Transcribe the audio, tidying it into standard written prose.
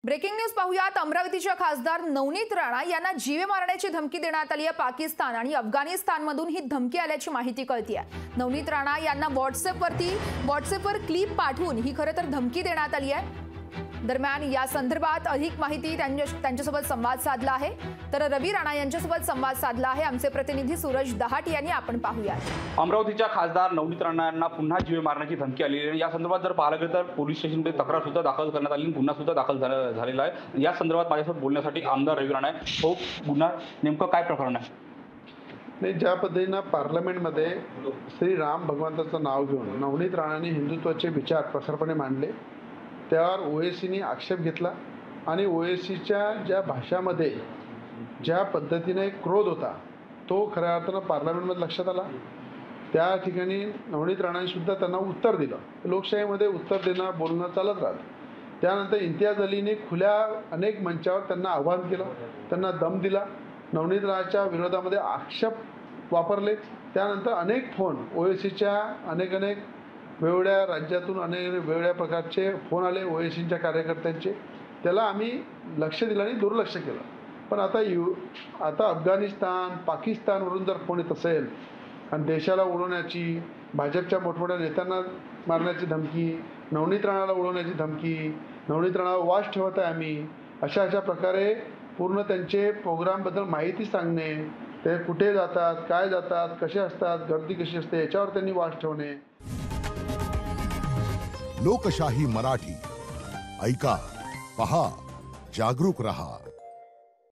Breaking news पाहुयात। अमरावतीच्या खासदार नवनीत राणा यांना जीवे मारण्याची धमकी देण्यात आली आहे। पाकिस्तान आणि अफगाणिस्तानमधून ही धमकी आल्याची माहिती कळते आहे। नवनीत राणा यांना व्हॉट्सअपवर क्लिप पाठवून ही खरं तर धमकी देण्यात आली आहे। दरम्यान या संदर्भात अधिक माहिती त्यांच्यासोबत संवाद साधला आहे, तर रवी राणा यांच्यासोबत संवाद साधला आहे आमचे प्रतिनिधी सूरज दहाटी यांनी। आपण पाहूयात। अमरावतीच्या खासदार नवनीत राणा यांना पुन्हा जीवे मारण्याची धमकी आली आहे। या संदर्भात जर पाहायला गेलं तर पोलीस स्टेशनमध्ये तक्रार सुद्धा दाखल करण्यात आली, गुन्हा सुद्धा दाखल झालेला आहे। या संदर्भात माझ्यासोबत बोलण्यासाठी आमदार रवी राणा आहे। हो, गुन्हा नेमकं काय प्रकरण आहे? नाही, ज्या पद्धतीनं पार्लमेंटमध्ये श्री राम भगवंताचं नाव घेऊन नवनीत राणांनी हिंदुत्वाचे विचार प्रखरपणे मांडले, त्यावर ओएसीने आक्षेप घेतला आणि ओएसीच्या ज्या भाषामध्ये ज्या पद्धतीने क्रोध होता तो खऱ्या अर्थानं पार्लमेंटमध्ये लक्षात आला। त्या ठिकाणी नवनीत राणांनीसुद्धा त्यांना उत्तर दिलं। लोकशाहीमध्ये उत्तर देणं बोलणं चालत राहतं। त्यानंतर इम्तियाज अलीने खुल्या अनेक मंचावर त्यांना आव्हान केलं, त्यांना दम दिला, नवनीत राणांच्या विरोधामध्ये आक्षेप वापरले। त्यानंतर अनेक फोन ओएसीच्या अनेक वेगवेगळ्या राज्यातून अनेक वेगवेगळ्या प्रकारचे फोन आले ओएसीच्या कार्यकर्त्यांचे। त्याला आम्ही लक्ष दिलं आणि दुर्लक्ष केलं। पण आता अफगाणिस्तान पाकिस्तानवरून जर फोन येत असेल आणि देशाला उडवण्याची, भाजपच्या मोठमोठ्या नेत्यांना मारण्याची धमकी, नवनीत राणाला उडवण्याची धमकी, नवनीत राणावर वास ठेवत आहे आम्ही, अशा प्रकारे पूर्ण त्यांचे प्रोग्रामबद्दल माहिती सांगणे, ते कुठे जातात, काय जातात, कसे असतात, गर्दी कशी असते, याच्यावर त्यांनी वास ठेवणे। लोकशाही मराठी ऐका, पहा, जागरूक रहा।